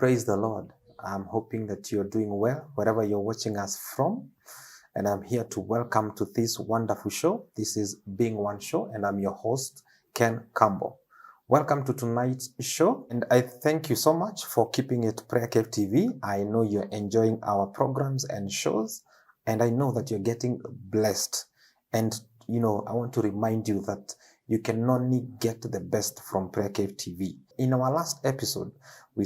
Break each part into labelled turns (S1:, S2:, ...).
S1: Praise the Lord. I'm hoping that you're doing well wherever you're watching us from. And I'm here to welcome to this wonderful show. This is Being One Show, and I'm your host, Ken Campbell. Welcome to tonight's show, and I thank you so much for keeping it PrayerCave TV. I know you're enjoying our programs and shows, and I know that you're getting blessed. And, I want to remind you that you can only get the best from PrayerCave TV. In our last episode, we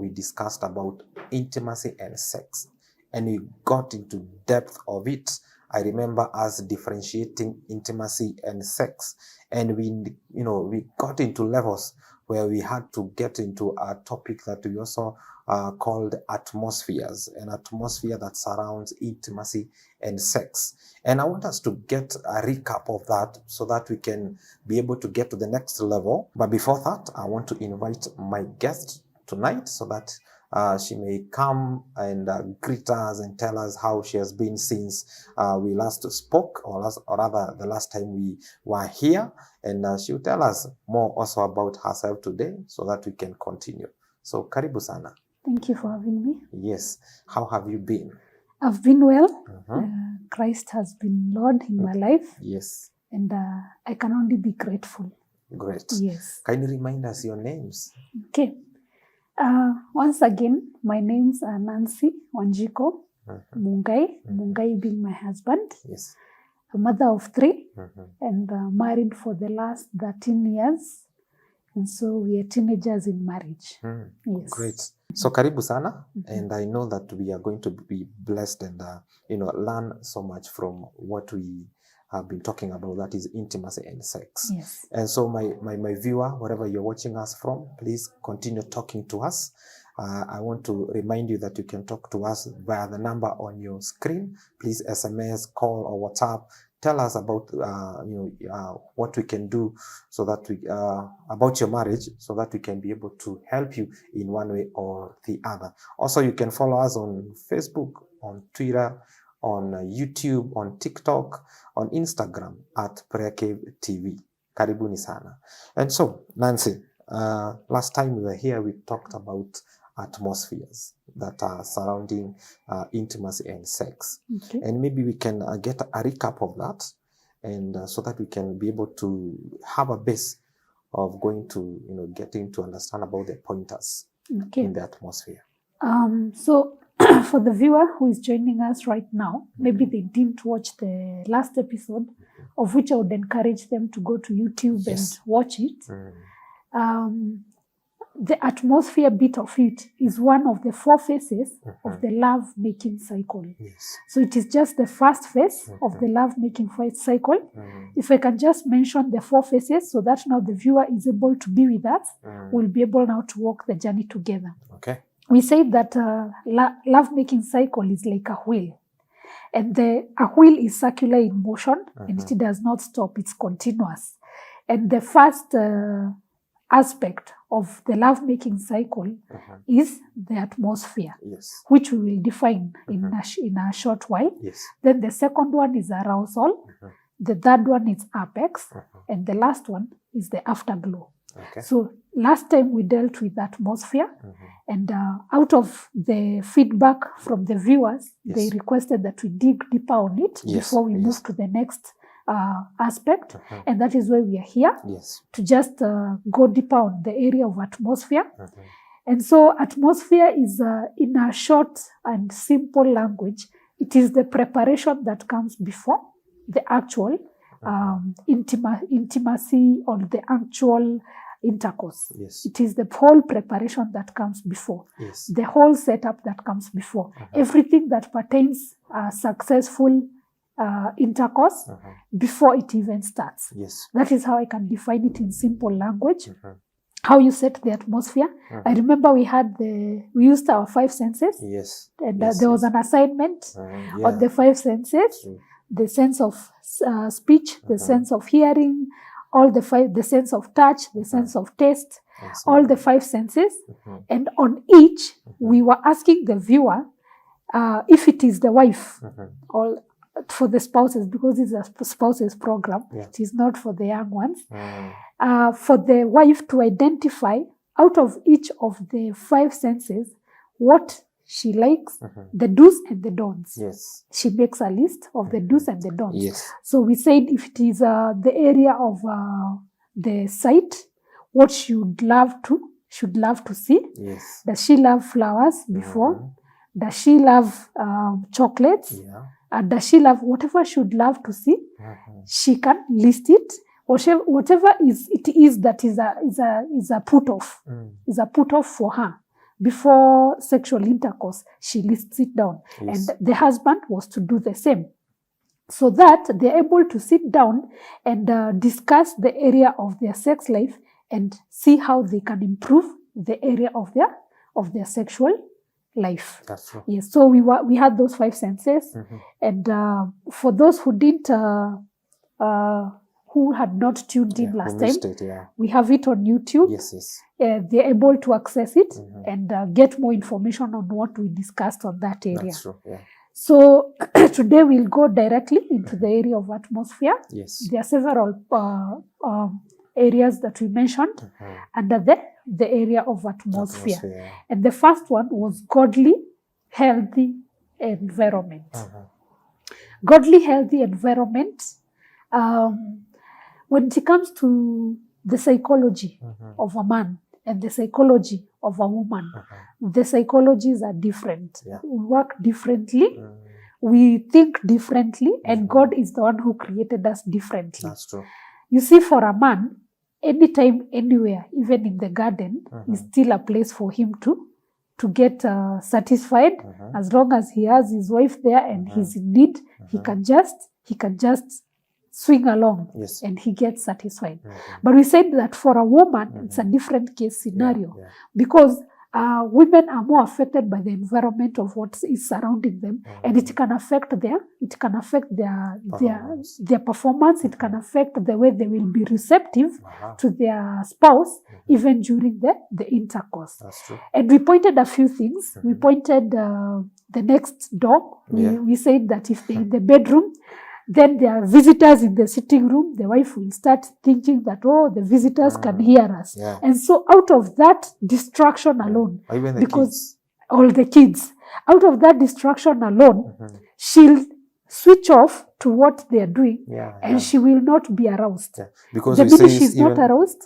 S1: discussed about intimacy and sex, and we got into depth of it. I remember us differentiating intimacy and sex, and we got into levels where we had to get into a topic that we also called atmospheres, an atmosphere that surrounds intimacy and sex. And I want us to get a recap of that so that we can be able to get to the next level. But before that, I want to invite my guest tonight so that she may come and greet us and tell us how she has been since we last spoke, or rather the last time we were here. And she'll tell us more also about herself today so that we can continue. So, karibu sana.
S2: Thank you for having me.
S1: Yes. How have you been?
S2: I've been well.
S1: Mm-hmm.
S2: Christ has been Lord in my life.
S1: Yes.
S2: And I can only be grateful.
S1: Great.
S2: Yes.
S1: Can you remind us your names?
S2: Okay. Once again, my names are Nancy Wanjiko Mungai. Mungai being my husband.
S1: Yes.
S2: A mother of 3
S1: Mm-hmm.
S2: and married for the last 13 years. And so we are teenagers in marriage. Yes.
S1: Great. So karibu sana, and I know that we are going to be blessed and learn so much from what we have been talking about, that is intimacy and sex.
S2: Yes.
S1: And so my viewer, wherever you're watching us from, please continue talking to us. I want to remind you that you can talk to us via the number on your screen. Please SMS, call, or WhatsApp. Tell us about what we can do so that we about your marriage, so that we can be able to help you in one way or the other. Also, you can follow us on Facebook, on Twitter, on YouTube, on TikTok, on Instagram at PrayerCave TV. Karibuni sana. And so, Nancy, last time we were here, we talked about atmospheres that are surrounding intimacy and sex.
S2: Okay.
S1: And maybe we can get a recap of that, and so that we can be able to have a base of going to, getting to understand about the pointers in the atmosphere.
S2: So for the viewer who is joining us right now, maybe they didn't watch the last episode, of which I would encourage them to go to YouTube and watch it. The atmosphere bit of it is one of the 4 phases of the love-making cycle.
S1: Yes.
S2: So it is just the first phase of the love-making cycle. If I can just mention the 4 phases so that now the viewer is able to be with us, we'll be able now to walk the journey together.
S1: Okay.
S2: We say that love-making cycle is like a wheel. And a wheel is circular in motion, and it does not stop, it's continuous. And the first aspect of the love-making cycle is the atmosphere, which we will define in a short while.
S1: Yes.
S2: Then the second one is arousal, the third one is apex, and the last one is the afterglow.
S1: Okay.
S2: So last time we dealt with atmosphere, and out of the feedback from the viewers, they requested that we dig deeper on it before we move to the next aspect, and that is why we are here, to just go deeper on the area of atmosphere. And so atmosphere is, in a short and simple language, it is the preparation that comes before the actual intimacy or the actual intercourse. It is the whole preparation that comes before, the whole setup that comes before, everything that pertains successful intercourse before it even starts. That is how I can define it in simple language. How you set the atmosphere. I remember we used our 5 senses. And there was an assignment on the 5 senses. The sense of speech, the sense of hearing, the sense of touch, the sense of taste, all the 5 senses. And on each, we were asking the viewer if it is the wife or for the spouses, because this is a spouses program. It is not for the young ones. For the wife to identify out of each of the 5 senses, what she likes, the do's and the don'ts.
S1: Yes.
S2: She makes a list of the do's and the don'ts.
S1: Yes.
S2: So we said if it is the area of the sight, what she should love to see.
S1: Yes.
S2: Does she love flowers before? Does she love chocolates?
S1: Yeah.
S2: Does she love whatever she would love to see? She can list it. Whatever it is that is a put off, is a put off for her. Before sexual intercourse, she lists it down.
S1: Yes.
S2: And the husband was to do the same. So that they're able to sit down and discuss the area of their sex life and see how they can improve the area of their sexual life.
S1: That's true.
S2: Yes. So we had those 5 senses. And for those who didn't, who had not tuned in last time, we have it on YouTube.
S1: Yes.
S2: They're able to access it and get more information on what we discussed on that area.
S1: That's true. Yeah.
S2: So today we'll go directly into the area of atmosphere.
S1: Yes.
S2: There are several areas that we mentioned under the area of atmosphere. And the first one was godly, healthy environment. Godly, healthy environment. When it comes to the psychology of a man and the psychology of a woman, the psychologies are different.
S1: Yeah.
S2: We work differently, we think differently, and God is the one who created us differently.
S1: That's true.
S2: You see, for a man, anytime, anywhere, even in the garden, is still a place for him to get satisfied. As long as he has his wife there and he's in need, he can just swing along and he gets satisfied. But we said that for a woman, it's a different case scenario because women are more affected by the environment of what is surrounding them, and it can affect their performance. It can affect the way they will be receptive to their spouse, even during the intercourse.
S1: That's true.
S2: And we pointed a few things. We pointed the next door. We said that if they're in the bedroom, then there are visitors in the sitting room, the wife will start thinking that, oh, the visitors can hear us.
S1: Yeah.
S2: And so out of that distraction alone,
S1: or even the
S2: because
S1: kids.
S2: all the kids, out of that distraction alone, she'll switch off to what they're doing and she will not be aroused.
S1: Yeah. Because
S2: the minute she's not aroused,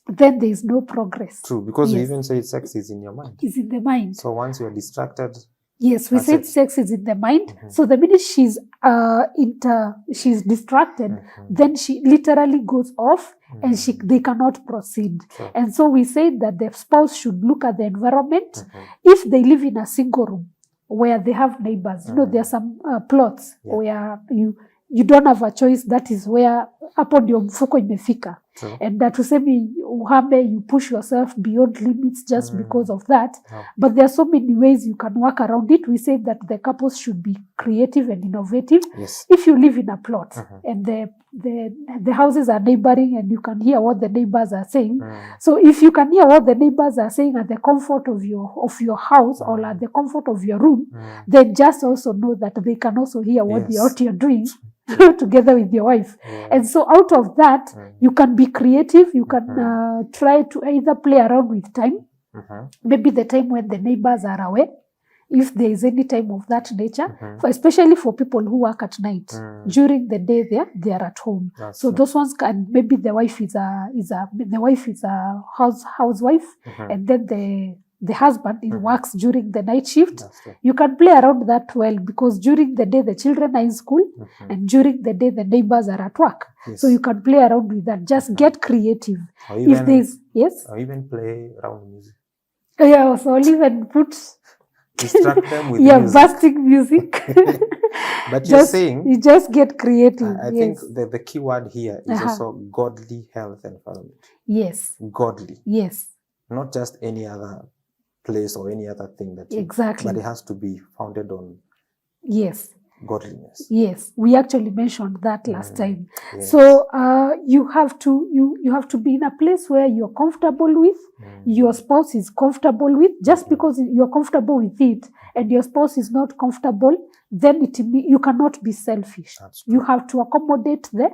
S2: then there is no progress.
S1: True, because we even say sex is in your mind.
S2: It's in the mind.
S1: So once you're distracted,
S2: yes, we said sex is in the mind. So the minute she's distracted, then she literally goes off and they cannot proceed.
S1: Sure.
S2: And so we said that the spouse should look at the environment. If they live in a single room where they have neighbors, you know, there are some plots where you don't have a choice. That is where hapo ndio mfuko imefika. And that tuseme uhame, you push yourself beyond limits just because of that. But there are so many ways you can work around it. We say that the couples should be creative and innovative.
S1: Yes.
S2: If you live in a plot and the houses are neighboring and you can hear what the neighbors are saying. So if you can hear what the neighbors are saying at the comfort of your house or at the comfort of your room, then just also know that they can also hear what you're doing. Together with your wife. And so out of that, you can be creative. You can try to either play around with time, maybe the time when the neighbors are away, if there is any time of that nature, especially for people who work at night. During the day they are at home.
S1: That's
S2: so
S1: true.
S2: Those ones can, maybe the wife is a housewife, and then the husband works during the night shift. You can play around that well, because during the day the children are in school and during the day the neighbors are at work.
S1: Yes.
S2: So you can play around with that. Just get creative.
S1: Or even,
S2: if there's
S1: or even play around with music.
S2: Yeah, so even put
S1: distract them with music.
S2: Bursting music.
S1: But you're saying
S2: you just get creative.
S1: I think the key word here is also godly health environment.
S2: Yes.
S1: Godly.
S2: Yes.
S1: Not just any other place or any other thing that
S2: exactly,
S1: but it has to be founded on godliness.
S2: Yes, we actually mentioned that last time.
S1: Yes.
S2: So you have to be in a place where you're comfortable with, your spouse is comfortable with. Just because you're comfortable with it and your spouse is not comfortable, then you cannot be selfish. You have to accommodate the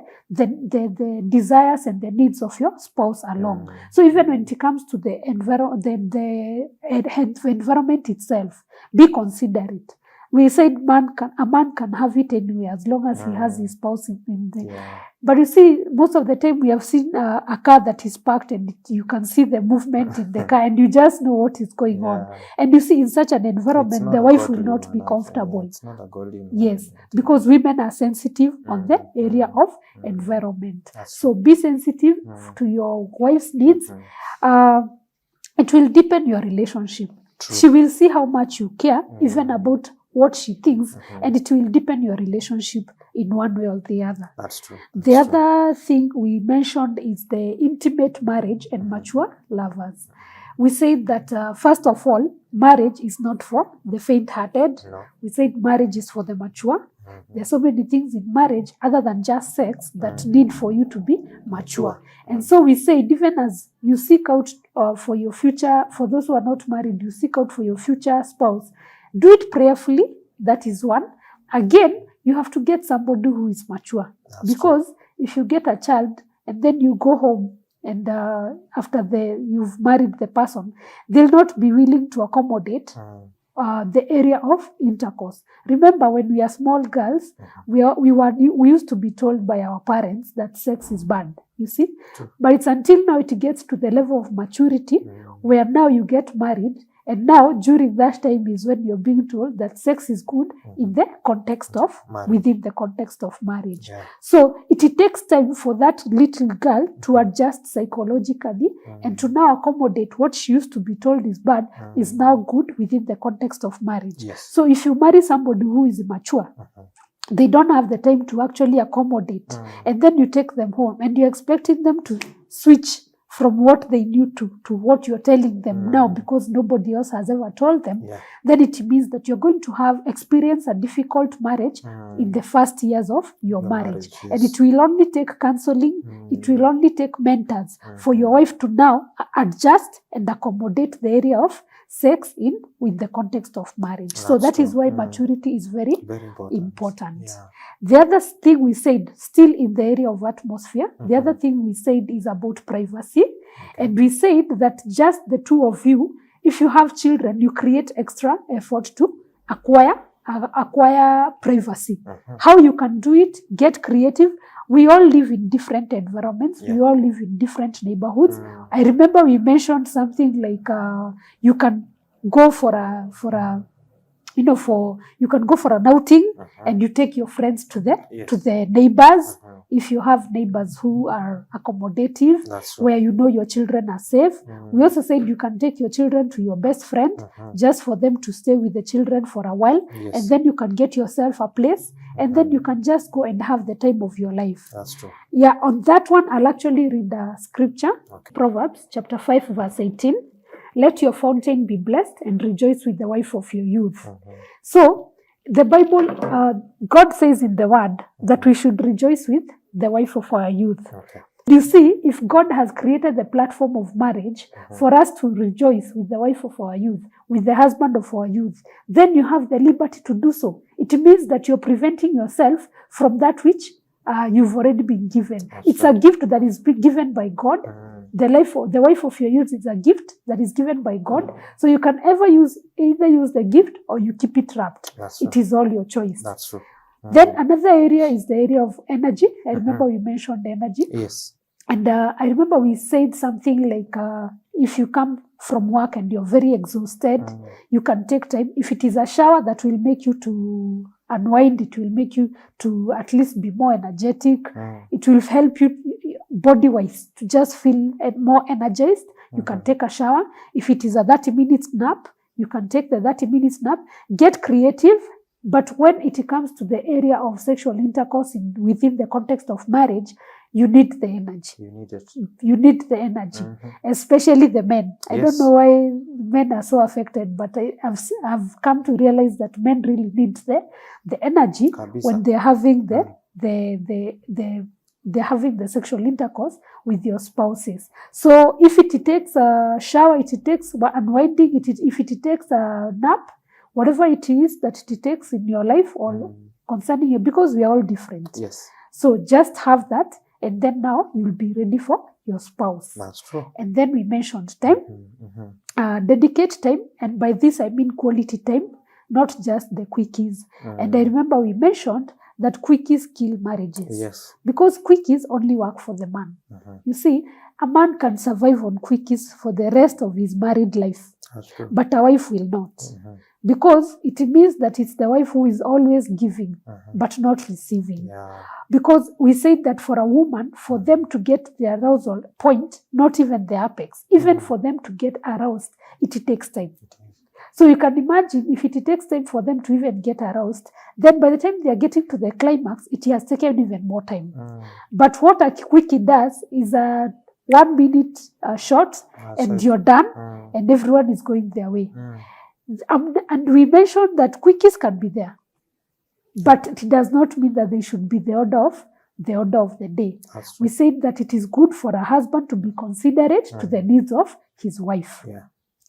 S2: desires and the needs of your spouse along. So even when it comes to the environment itself, be considerate. We said a man can have it anywhere as long as he has his spouse in there. Yeah. But you see, most of the time we have seen a car that is parked and you can see the movement in the car and you just know what is going on. And you see, in such an environment, the wife will not be comfortable. It's not a godly environment. Yes, because women are sensitive on the area of environment. So be sensitive to your wife's needs. It will deepen your relationship. True. She will see how much you care, even about what she thinks, and it will deepen your relationship in one way or the other.
S1: That's true.
S2: The other thing we mentioned is the intimate marriage and mature lovers. We said that, first of all, marriage is not for the faint-hearted. No. We said marriage is for the mature. There are so many things in marriage other than just sex that need for you to be mature. And so we said, even as you seek out for your future, for those who are not married, you seek out for your future spouse, do it prayerfully. That is one. Again, you have to get somebody who is mature. That's because true. If you get a child and then you go home and after you've married the person, they'll not be willing to accommodate the area of intercourse. Remember, when we are small girls, we used to be told by our parents that sex is bad. You see, but it's until now it gets to the level of maturity where now you get married. And now, during that time is when you're being told that sex is good in the context of, within the context of marriage. Yeah. So it takes time for that little girl to adjust psychologically and to now accommodate what she used to be told is bad is now good within the context of marriage. Yes. So if you marry somebody who is mature, they don't have the time to actually accommodate. And then you take them home and you're expecting them to switch from what they knew to what you're telling them now, because nobody else has ever told them, then it means that you're going to have experienced a difficult marriage in the first years of your marriage. Yes. And it will only take counseling, it will only take mentors for your wife to now adjust and accommodate the area of sex with the context of marriage. That's so that is why maturity is very important. Yeah. The other thing we said, still in the area of atmosphere, the other thing we said is about privacy. And we said that just the two of you, if you have children, you create extra effort to acquire privacy. How you can do it, get creative. We all live in different environments. We all live in different neighborhoods. I remember we mentioned something like you can go for you can go for an outing and you take your friends to the neighbors. If you have neighbors who are accommodative, where you know your children are safe. We also said you can take your children to your best friend just for them to stay with the children for a while. And then you can get yourself a place and then you can just go and have the time of your life. That's true. Yeah, on that one, I'll actually read the scripture. Proverbs chapter 5 verse 18. Let your fountain be blessed and rejoice with the wife of your youth. So the Bible, God says in the word that we should rejoice with the wife of our youth. You see, if God has created the platform of marriage for us to rejoice with the wife of our youth, with the husband of our youth, then you have the liberty to do so. It means that you're preventing yourself from that which you've already been given. It's a gift that is given by God. The wife of your youth is a gift that is given by God. So you can either use the gift or you keep it wrapped. It is all your choice. That's true. Then another area is the area of energy. I remember we mentioned energy. Yes. And I remember we said something like, if you come from work and you're very exhausted, you can take time. If it is a shower that will make you to unwind, it will make you to at least be more energetic. It will help you body-wise to just feel more energized. You can take a shower. If it is a 30-minute nap, you can take the 30 minutes nap. Get creative. But when it comes to the area of sexual intercourse within the context of marriage, you need the energy. You need the energy, especially the men. I don't know why men are so affected, but I've come to realize that men really need the energy when they're having the they're having the sexual intercourse with your spouses. So if it takes a shower, it takes unwinding, if it takes a nap, whatever it is that it takes in your life or concerning you, because we are all different.
S1: Yes.
S2: So just have that, and then now you'll be ready for your spouse.
S1: That's true.
S2: And then we mentioned time, dedicate time, and by this I mean quality time, not just the quickies. And I remember we mentioned that quickies kill marriages.
S1: Yes.
S2: Because quickies only work for the man. You see, a man can survive on quickies for the rest of his married life.
S1: That's true.
S2: But a wife will not. Because it means that it's the wife who is always giving, but not receiving.
S1: Yeah.
S2: Because we said that for a woman, for them to get the arousal point, not even the apex, even for them to get aroused, it takes time. So you can imagine if it takes time for them to even get aroused, then by the time they are getting to the climax, it has taken even more time. But what a quickie does is a 1 minute shot, and you're done, and everyone is going their way. And we mentioned that quickies can be there, but it does not mean that they should be the order of the day. We said that it is good for a husband to be considerate to the needs of his wife.
S1: Yeah.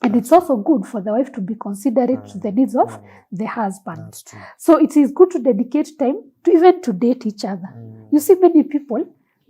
S2: And it's also good for the wife to be considerate to the needs of the husband.
S1: That's true.
S2: So it is good to dedicate time to even to date each other. You see, many people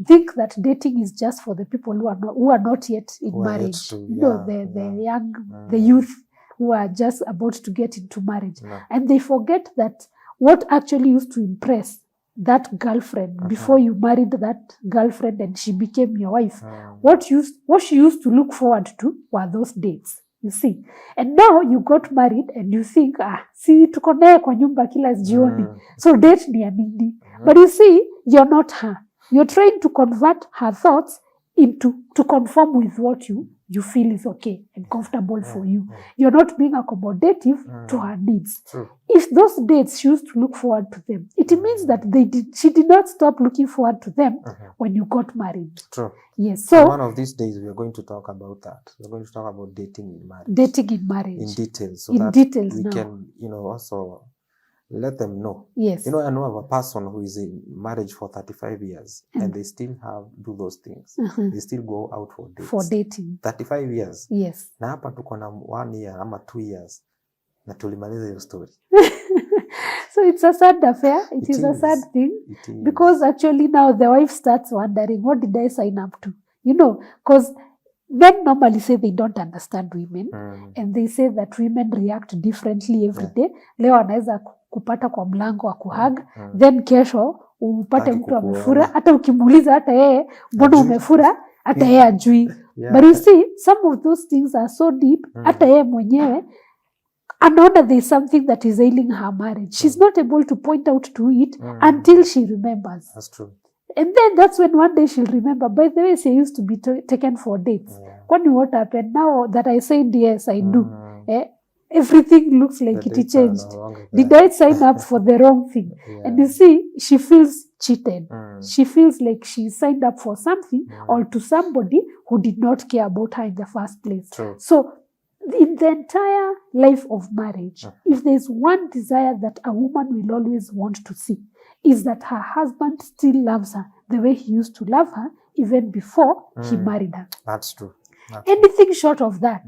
S2: think that dating is just for the people who are not yet in marriage. The young, the youth who are just about to get into marriage. And they forget that what actually used to impress that girlfriend before you married that girlfriend and she became your wife, what she used to look forward to were those dates. You see, and now you got married and you think, si tuko naye kwa nyumba kila jioni, so date ni ya nini? But you see, you're not her. You're trying to convert her thoughts to conform with what you feel is okay and comfortable for you. You're not being accommodative to her needs.
S1: True.
S2: If those dates she used to look forward to them, it means that she did not stop looking forward to them when you got married.
S1: True.
S2: Yes. So
S1: one of these days we are going to talk about that. We're going to talk about dating in marriage.
S2: Dating in marriage.
S1: In detail. So
S2: in
S1: that
S2: details
S1: we
S2: now.
S1: can, also let them know.
S2: Yes.
S1: I know of a person who is in marriage for 35 years and they still do those things. They still go out for dates.
S2: For dating.
S1: 35 years.
S2: Yes.
S1: Na hapa tuko na 1 year ama 2 years na tulimaliza hiyo story.
S2: So it's a sad affair. It is a sad thing. Because actually now the wife starts wondering, what did I sign up to? Because men normally say they don't understand women. And they say that women react differently every day. Leo anaweza kupata kwa mlango wa kuhug. Then kesho upate mtu amefura. Hata ukimuuliza hata yeye, mbona umefura? Hata yeye ajui. But you see, some of those things are so deep. Hata yeye mwenyewe anaona there is something that is ailing her marriage. She's not able to point out to it until she remembers.
S1: That's true.
S2: And then that's when one day she'll remember, by the way, she used to be taken for dates. What happened? Now that I said yes, I do. Everything looks like it changed. Did I sign up for the wrong thing? And you see, she feels cheated. She feels like she signed up for something or to somebody who did not care about her in the first place.
S1: True.
S2: So in the entire life of marriage, if there's one desire that a woman will always want to see, is that her husband still loves her the way he used to love her even before he married her.
S1: That's true.
S2: Anything short of that,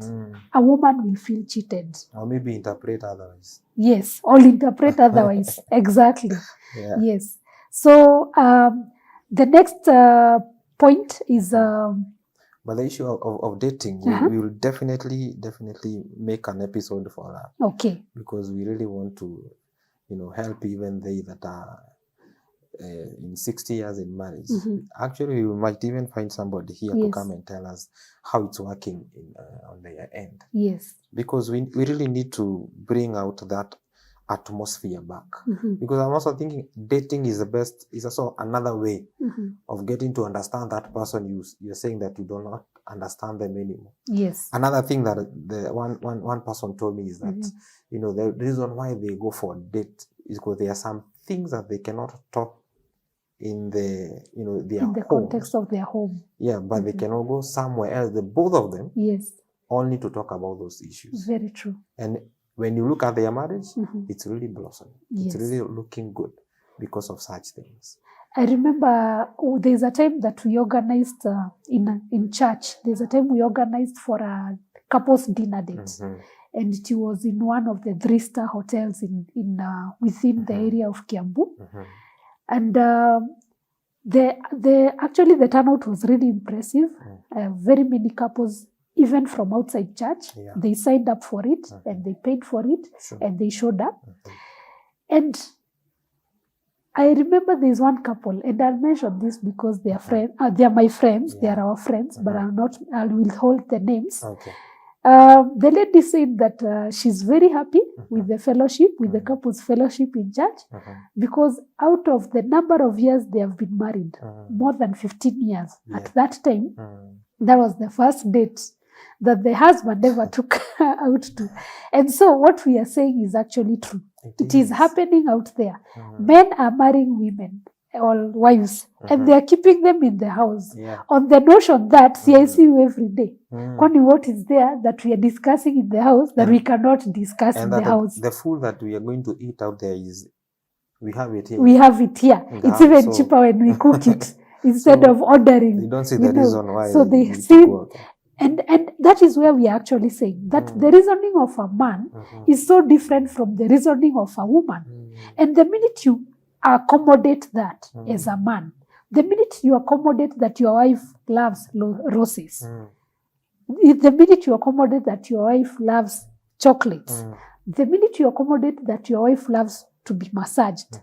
S2: a woman will feel cheated.
S1: Or maybe interpret otherwise.
S2: Yes, or interpret otherwise. Exactly.
S1: Yeah.
S2: Yes. So the next point is...
S1: but the issue of dating, we will definitely make an episode for that.
S2: Okay.
S1: Because we really want to, help even they that are in 60 years in marriage. Actually, we might even find somebody here to come and tell us how it's working on their end.
S2: Yes.
S1: Because we really need to bring out that atmosphere back. Because I'm also thinking dating is also another way of getting to understand that person you're saying that you do not understand them anymore.
S2: Yes.
S1: Another thing that the one person told me is that the reason why they go for a date is because there are some things that they cannot talk in their
S2: in the
S1: home.
S2: Context of their home.
S1: Yeah, but they cannot go somewhere else. The both of them only to talk about those issues.
S2: Very true.
S1: And when you look at their marriage, it's really blossoming. It's really looking good. because of such things.
S2: I remember there's a time that we organized in church. There's a time we organized for a couple's dinner date, and it was in one of the 3-star hotels in within the area of Kiambu, and actually the turnout was really impressive. Very many couples, even from outside church, they signed up for it and they paid for it, and they showed up. And I remember there's one couple, and I'll mention this because they are friends. They are my friends. They are our friends, but I will hold the names.
S1: Okay.
S2: The lady said that she's very happy with the fellowship, with the couple's fellowship in church, because out of the number of years they have been married, more than 15 years. At that time, that was the first date that the husband ever took out to. And so what we are saying is actually true. It is happening out there. Men are marrying women or wives, and they are keeping them in the house on the notion that, see, I see you every day. Only what is there that we are discussing in the house that we cannot discuss in the house.
S1: The food that we are going to eat out there we have it here.
S2: We have it here. It's even cheaper when we cook it instead of ordering.
S1: They don't see the reason why.
S2: So they see. And that is where we are actually saying that the reasoning of a man is so different from the reasoning of a woman. And the minute you accommodate that as a man, the minute you accommodate that your wife loves roses, the minute you accommodate that your wife loves chocolates, the minute you accommodate that your wife loves to be massaged,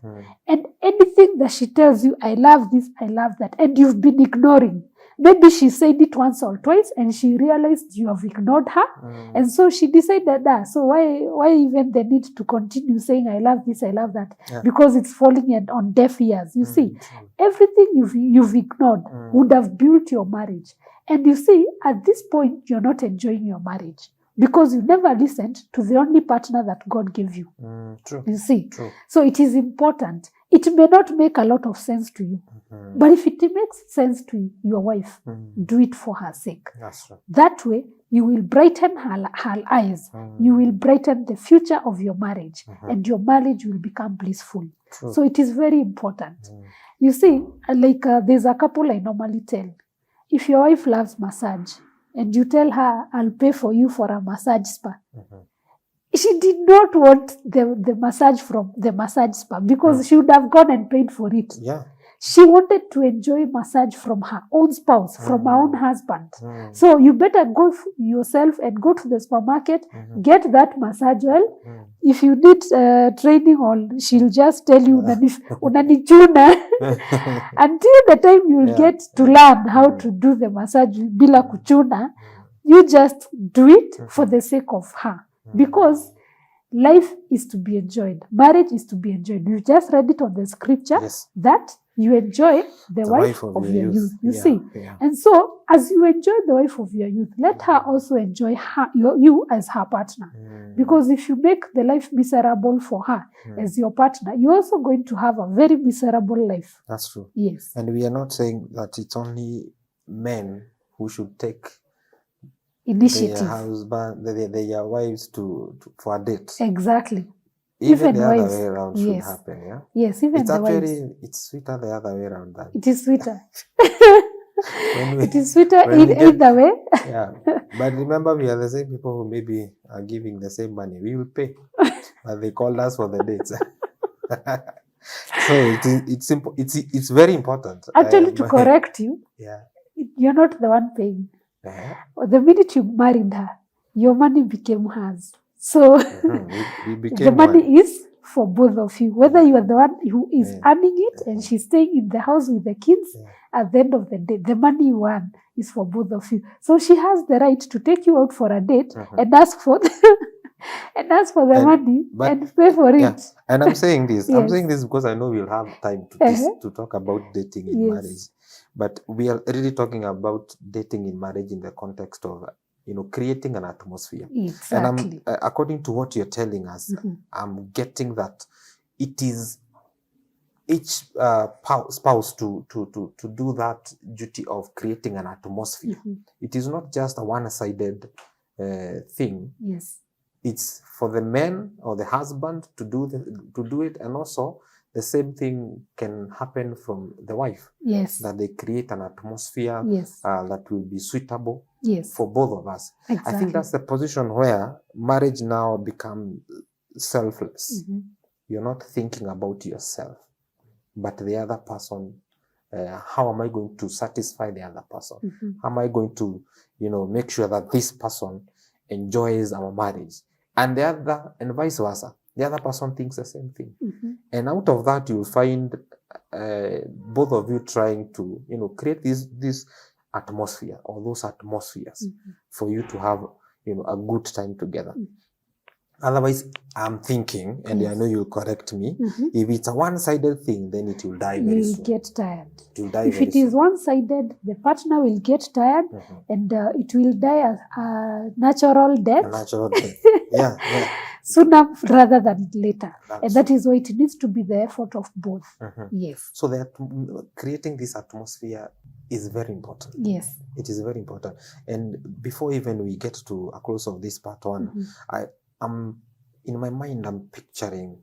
S2: and anything that she tells you, I love this, I love that, and you've been ignoring. Maybe she said it once or twice and she realized you have ignored her. And so she decided that, so why even the need to continue saying, I love this, I love that, because it's falling on deaf ears. You see, everything you've ignored would have built your marriage. And you see, at this point, you're not enjoying your marriage because you never listened to the only partner that God gave you.
S1: True.
S2: You see,
S1: True.
S2: So it is important. It may not make a lot of sense to you, but if it makes sense to your wife, do it for her sake.
S1: That's true.
S2: That way, you will brighten her eyes. You will brighten the future of your marriage, and your marriage will become blissful.
S1: True.
S2: So it is very important. You see, like there's a couple I normally tell, if your wife loves massage, and you tell her, I'll pay for you for a massage spa, she did not want the massage from the massage spa because she would have gone and paid for it.
S1: Yeah.
S2: She wanted to enjoy massage from her own spouse, from her own husband. So you better go yourself and go to the supermarket, get that massage oil. If you need training on, she'll just tell you, unanichuna. Until the time you'll get to learn how to do the massage bila kuchuna, you just do it for the sake of her. Because life is to be enjoyed. Marriage is to be enjoyed. You just read it on the scripture that you enjoy the wife of your youth. You see? Yeah. And so, as you enjoy the wife of your youth, let her also enjoy you as her partner. Because if you make the life miserable for her as your partner, you're also going to have a very miserable life.
S1: That's true.
S2: Yes.
S1: And we are not saying that it's only men who should take
S2: initiative.
S1: Their husband, their wives for a date.
S2: Exactly.
S1: Even the other way around should happen, yeah?
S2: Yes, even
S1: it's
S2: the
S1: actually,
S2: wives.
S1: It's sweeter the other way around.
S2: It is sweeter. It is sweeter either way.
S1: Yeah. But remember, we are the same people who maybe are giving the same money. We will pay. But they called us for the dates. So it's very important.
S2: Actually, to correct you, you're not the one paying. The minute you married her, your money became hers. So
S1: we became
S2: the money is for both of you. Whether you are the one who is earning it and she's staying in the house with the kids, at the end of the day, the money you earn is for both of you. So she has the right to take you out for a date and ask for the money and pay for it.
S1: Yeah. And I'm saying this. I'm saying this because I know we'll have time to talk about dating in marriage. But we are really talking about dating in marriage in the context of, creating an atmosphere.
S2: Exactly.
S1: And according to what you're telling us, I'm getting that it is each spouse to do that duty of creating an atmosphere. It is not just a one-sided thing.
S2: Yes.
S1: It's for the man or the husband to do it, and also the same thing can happen from the wife.
S2: Yes.
S1: That they create an atmosphere
S2: Yes.
S1: that will be suitable
S2: Yes.
S1: for both of us.
S2: Exactly.
S1: I think that's the position where marriage now becomes selfless.
S2: Mm-hmm.
S1: You're not thinking about yourself, but the other person. How am I going to satisfy the other person?
S2: Mm-hmm.
S1: How am I going to, make sure that this person enjoys our marriage? And vice versa. The other person thinks the same thing.
S2: Mm-hmm.
S1: And out of that, you'll find both of you trying to, create this atmosphere or those atmospheres
S2: Mm-hmm.
S1: for you to have, a good time together.
S2: Mm-hmm.
S1: Otherwise, I'm thinking, and
S2: Yes.
S1: I know you'll correct me,
S2: Mm-hmm.
S1: if it's a one-sided thing, then it will die very soon.
S2: You'll get tired.
S1: It will die
S2: If
S1: very
S2: it is
S1: soon.
S2: one-sided, the partner will get tired,
S1: Mm-hmm.
S2: and it will die a natural death.
S1: A natural death. Yeah.
S2: Sooner rather than later.
S1: That's
S2: And that is why it needs to be the effort of both.
S1: Mm-hmm.
S2: Yes.
S1: So that creating this atmosphere is very important.
S2: Yes.
S1: It is very important. And before even we get to a close of this part one,
S2: Mm-hmm.
S1: I'm in my mind, I'm picturing,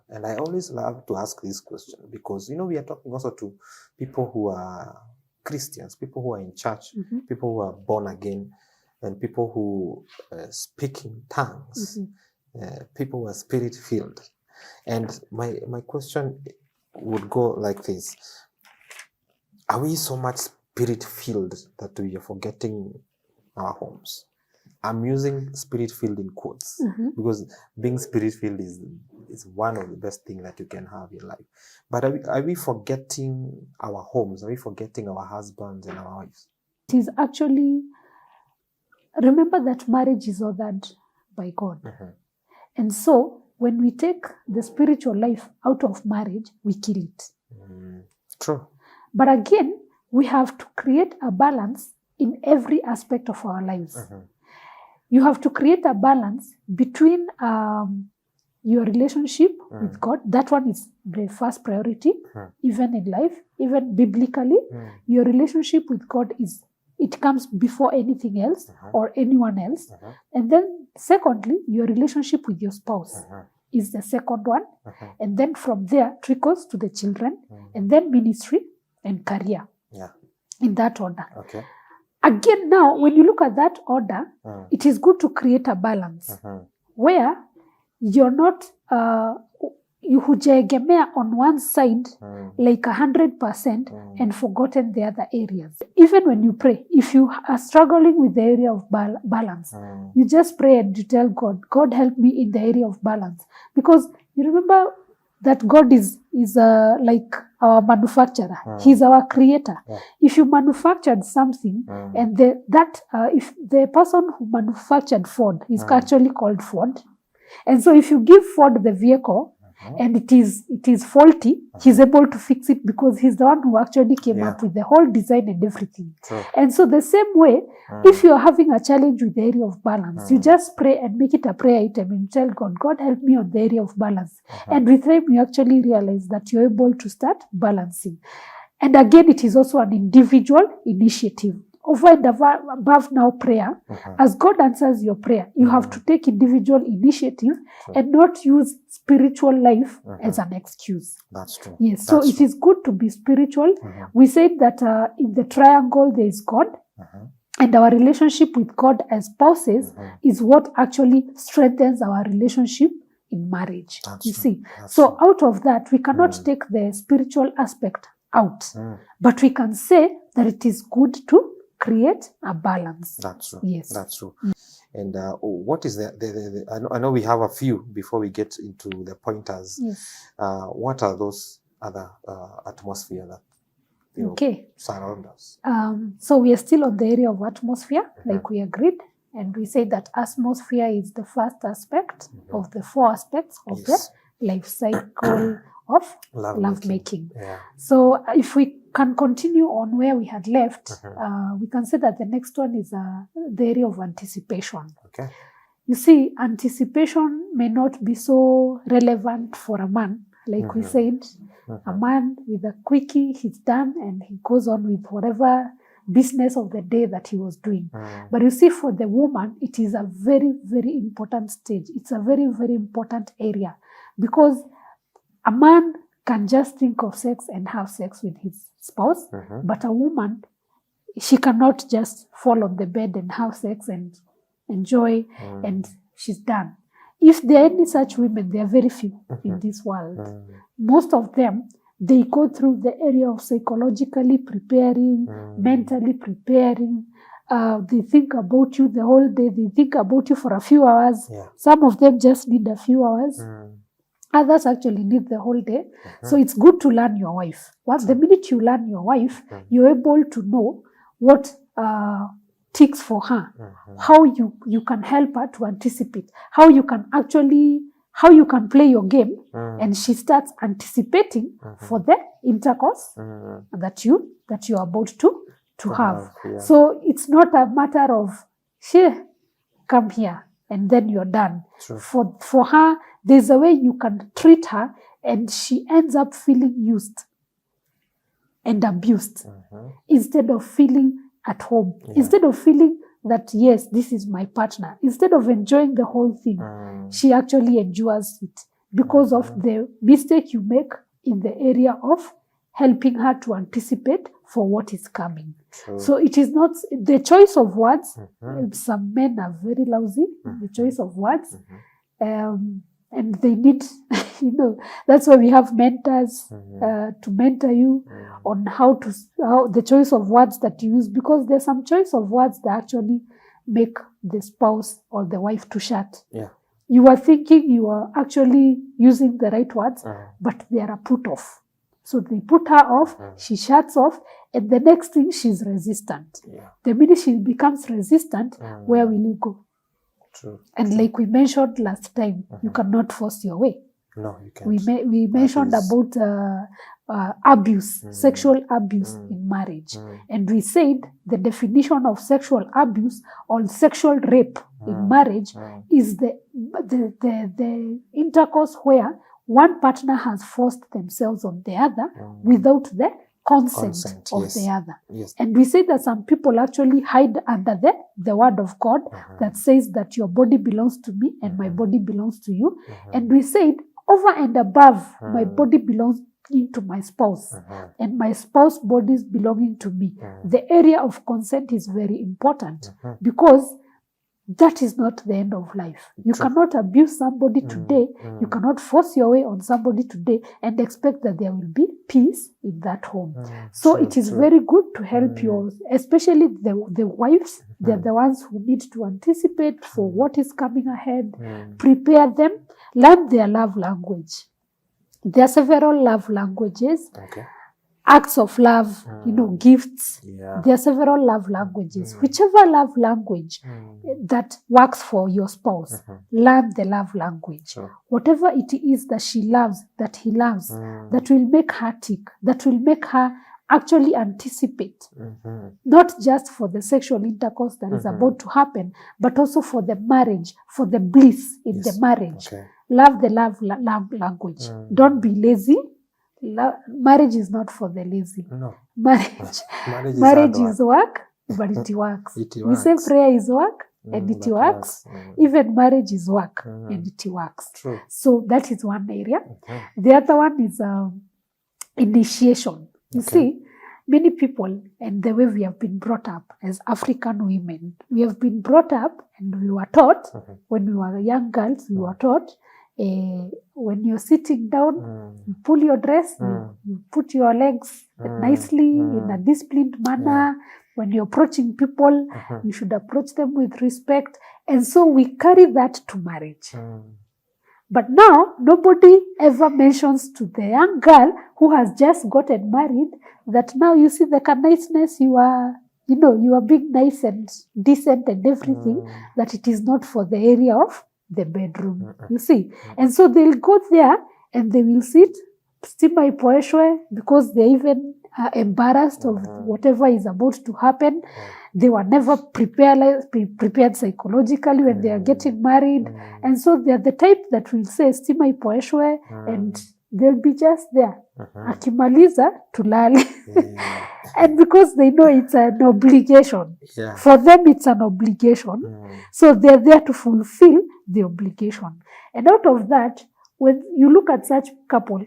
S1: and I always love to ask this question because, we are talking also to people who are Christians, people who are in church,
S2: Mm-hmm.
S1: people who are born again, and people who speak in tongues, people who are spirit-filled. And my question would go like this. Are we so much spirit-filled that we are forgetting our homes? I'm using spirit-filled in quotes because being spirit-filled is one of the best things that you can have in life. But are we forgetting our homes? Are we forgetting our husbands and our wives?
S2: It is actually, remember that marriage is ordered by God. And so when we take the spiritual life out of marriage, we kill it.
S1: True.
S2: But again, we have to create a balance in every aspect of our lives. You have to create a balance between your relationship with God. That one is the first priority, even in life, even biblically. Your relationship with God it comes before anything else or anyone else. And then secondly, your relationship with your spouse is the second one. And then from there trickles to the children, and then ministry and career. In that order.
S1: Okay.
S2: Again, now, when you look at that order, it is good to create a balance where you're not, you hujaegemea on one side like 100% and forgotten the other areas. Even when you pray, if you are struggling with the area of balance, you just pray and you tell God, God help me in the area of balance. Because you remember that God is like our manufacturer. He's our creator. If you manufactured something and if the person who manufactured Ford is actually called Ford, and so if you give Ford the vehicle and it is faulty, he's able to fix it because he's the one who actually came up with the whole design and everything. And so the same way, if you're having a challenge with the area of balance, you just pray and make it a prayer item and tell God, God help me on the area of balance. And with time, you actually realize that you're able to start balancing. And again, it is also an individual initiative. Over and above now prayer, as God answers your prayer, you have to take individual initiative and not use spiritual life as an excuse.
S1: That's true.
S2: Yes, so it is good to be spiritual. We said that in the triangle there is God, and our relationship with God as spouses is what actually strengthens our relationship in marriage. You see, so out of that, we cannot take the spiritual aspect out, but we can say that it is good to create a balance.
S1: That's true.
S2: Yes.
S1: That's true. And what is I know we have a few before we get into the pointers.
S2: Yes.
S1: What are those other atmosphere that surround us?
S2: So we are still on the area of atmosphere, like we agreed. And we say that atmosphere is the first aspect of the four aspects of the life cycle of love making. So if we can continue on where we had left, we can say that the next one is the area of anticipation.
S1: Okay.
S2: You see, anticipation may not be so relevant for a man. Like we said, a man with a quickie, he's done and he goes on with whatever business of the day that he was doing. But you see, for the woman, it is a very, very important stage. It's a very, very important area because a man can just think of sex and have sex with his spouse, but a woman, she cannot just fall on the bed and have sex and enjoy and she's done. If there are any such women, there are very few in this world. Most of them, they go through the area of psychologically preparing, mentally preparing. They think about you the whole day. They think about you for a few hours.
S1: Yeah.
S2: Some of them just need a few hours. Others actually need the whole day. So it's good to learn your wife. Once the minute you learn your wife, you're able to know what ticks for her, how you can help her to anticipate, how you can play your game, and she starts anticipating for the intercourse that you're about to have.
S1: Yeah.
S2: So it's not a matter of, come here and then you're done.
S1: True.
S2: For her, there's a way you can treat her and she ends up feeling used and abused instead of feeling at home, instead of feeling that, yes, this is my partner. Instead of enjoying the whole thing, she actually endures it because of the mistake you make in the area of helping her to anticipate for what is coming.
S1: True.
S2: So it is not the choice of words. Some men are very lousy in the choice of words. And they need, that's why we have mentors to mentor you on how the choice of words that you use, because there's some choice of words that actually make the spouse or the wife to shut.
S1: Yeah.
S2: You are thinking you are actually using the right words, but they are a put off. So they put her off, she shuts off, and the next thing she's resistant.
S1: Yeah.
S2: The minute she becomes resistant, where will you go?
S1: True.
S2: And like we mentioned last time, you cannot force your way.
S1: No, you can't.
S2: We mentioned about abuse, sexual abuse in marriage. And we said the definition of sexual abuse or sexual rape in marriage is the intercourse where one partner has forced themselves on the other without the consent of
S1: yes.
S2: the other.
S1: Yes.
S2: And we say that some people actually hide under the word of God that says that your body belongs to me and my body belongs to you. And we said over and above, my body belongs to my spouse and my spouse body is belonging to me. The area of consent is very important because that is not the end of life. You cannot abuse somebody today. You cannot force your way on somebody today and expect that there will be peace in that home. So it is very good to help you, especially the wives. They're the ones who need to anticipate for what is coming ahead, prepare them, learn their love language. There are several love languages.
S1: Okay.
S2: Acts of love, gifts.
S1: Yeah.
S2: There are several love languages. Whichever love language that works for your spouse, learn the love language.
S1: Sure.
S2: Whatever it is that she loves, that he loves, that will make her tick, that will make her actually anticipate, not just for the sexual intercourse that is about to happen, but also for the marriage, for the bliss in the marriage. Okay. Love the love language. Don't be lazy. Marriage is not for the lazy.
S1: No.
S2: Marriage is work, but it works. We say prayer is work and it works. Even marriage is work and it works.
S1: True.
S2: So that is one area. The other one is initiation. You see, many people and the way we have been brought up as African women, we have been brought up and we were taught when we were young girls, we were taught when you're sitting down, you pull your dress, you put your legs nicely in a disciplined manner. When you're approaching people, you should approach them with respect. And so we carry that to marriage. But now, nobody ever mentions to the young girl who has just gotten married that now you see the niceness you are being nice and decent and everything, that it is not for the area of the bedroom, you see. And so they'll go there and they will sit, stima ipoeshwe, because they even are embarrassed of whatever is about to happen. They were never prepared psychologically when they are getting married. And so they are the type that will say, stima ipoeshwe, and they'll be just there. Akimaliza tulali. And because they know it's an obligation. Yeah. For them, it's an obligation. So they're there to fulfill the obligation. And out of that, when you look at such couple,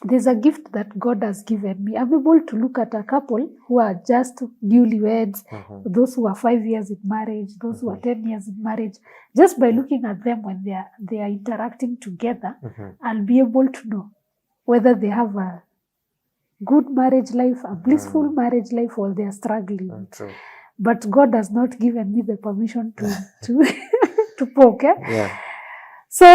S2: there's a gift that God has given me. I'm able to look at a couple who are just newlyweds, those who are 5 years in marriage, those who are 10 years in marriage. Just by looking at them when they are interacting together, I'll be able to know whether they have a good marriage life, a blissful marriage life, or they are struggling.
S1: True.
S2: But God has not given me the permission to poke.
S1: Yeah.
S2: So,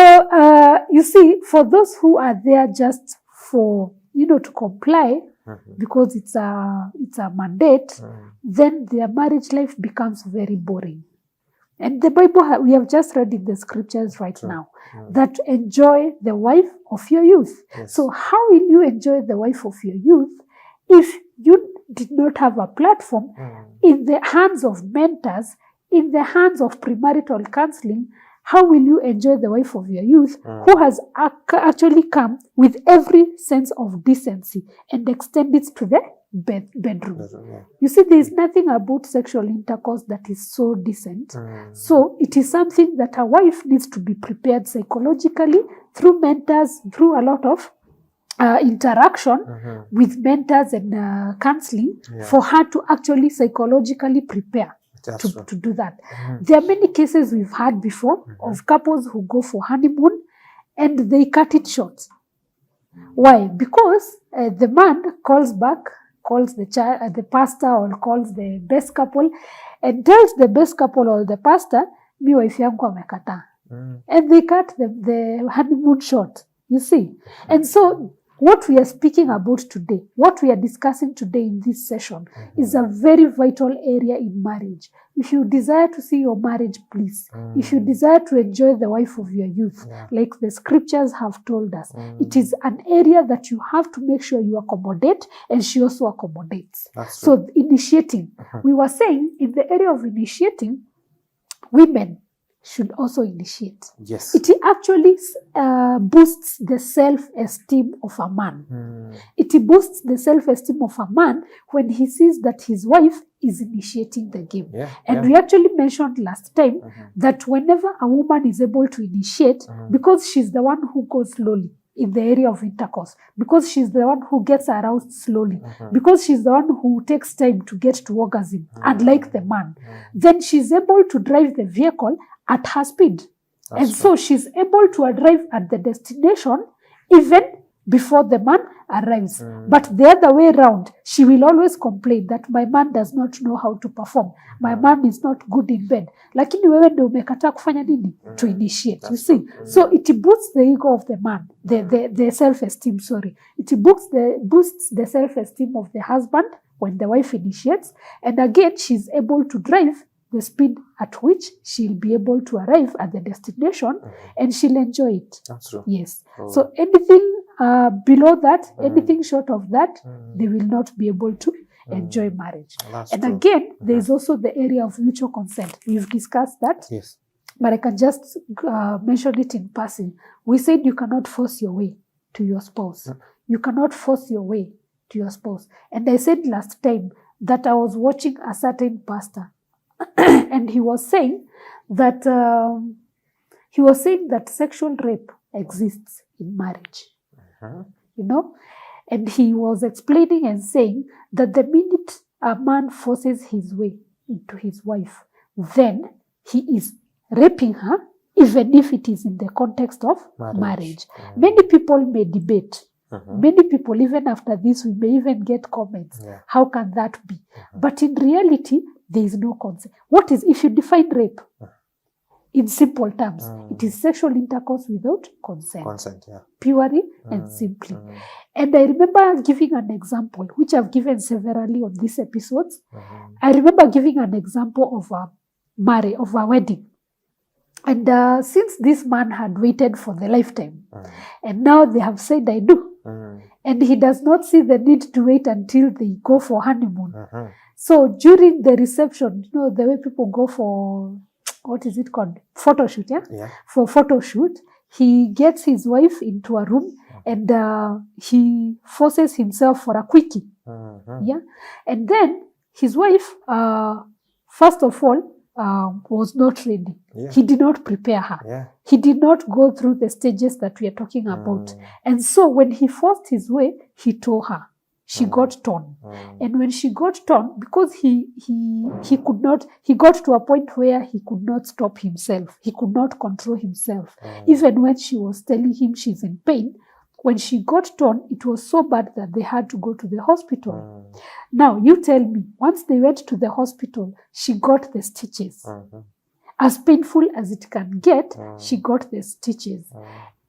S2: you see, for those who are there just for, to comply, because it's a mandate, then their marriage life becomes very boring. And the Bible, we have just read in the scriptures right now, that enjoy the wife of your youth. Yes. So how will you enjoy the wife of your youth if you did not have a platform in the hands of mentors, in the hands of premarital counseling? How will you enjoy the wife of your youth who has actually come with every sense of decency and extend it to the bedroom? You see, there is nothing about sexual intercourse that is so decent. So it is something that a wife needs to be prepared psychologically through mentors, through a lot of interaction with mentors and counseling for her to actually psychologically prepare to do that. There are many cases we've had before of couples who go for honeymoon and they cut it short. Why? Because the man calls the pastor or calls the best couple and tells the best couple or the pastor, mi wife yangu amekataa. And they cut the honeymoon short, you see. And so what we are speaking about today, what we are discussing today in this session is a very vital area in marriage. If you desire to see your marriage bliss, if you desire to enjoy the wife of your youth, like the scriptures have told us, it is an area that you have to make sure you accommodate, and she also accommodates. So initiating, we were saying in the area of initiating, women should also initiate.
S1: Yes.
S2: It actually boosts the self-esteem of a man. It boosts the self-esteem of a man when he sees that his wife is initiating the game. And we actually mentioned last time that whenever a woman is able to initiate, because she's the one who goes slowly in the area of intercourse, because she's the one who gets aroused slowly, because she's the one who takes time to get to orgasm, unlike the man, then she's able to drive the vehicle at her speed. And so she's able to arrive at the destination even before the man arrives. But the other way around, she will always complain that my man does not know how to perform. My man is not good in bed. Lakini wewe ndio umekataa kufanya nini? To initiate, you see. So it boosts the ego of the man, the self-esteem, sorry. It boosts the self-esteem of the husband when the wife initiates. And again, she's able to drive the speed at which she'll be able to arrive at the destination and she'll enjoy it.
S1: That's true.
S2: Yes. So anything below that, anything short of that, they will not be able to enjoy marriage.
S1: That's
S2: and
S1: true.
S2: Again, there is also the area of mutual consent. We've discussed that.
S1: Yes.
S2: But I can just mention it in passing. We said you cannot force your way to your spouse. You cannot force your way to your spouse. And I said last time that I was watching a certain pastor and he was saying that sexual rape exists in marriage. You know, and he was explaining and saying that the minute a man forces his way into his wife, then he is raping her, even if it is in the context of marriage. Many people may debate. Many people, even after this, we may even get comments. How can that be? But in reality, there is no consent. What is, if you define rape in simple terms, it is sexual intercourse without consent. Purely and simply. And I remember giving an example, which I've given severally on these episodes. I remember giving an example of a wedding. And since this man had waited for the lifetime, and now they have said, I do. And he does not see the need to wait until they go for honeymoon. So during the reception, you know, the way people go for, what is it called? Photo shoot, For photo shoot, he gets his wife into a room and he forces himself for a quickie. And then his wife, first of all, was not ready.
S1: Yeah.
S2: He did not prepare her.
S1: Yeah.
S2: He did not go through the stages that we are talking about. And so when he forced his way, he tore her. She got torn. And when she got torn, because he could not, he got to a point where he could not stop himself. He could not control himself. Even when she was telling him she's in pain, when she got torn, it was so bad that they had to go to the hospital. Now, you tell me, once they went to the hospital, she got the stitches. As painful as it can get, she got the stitches.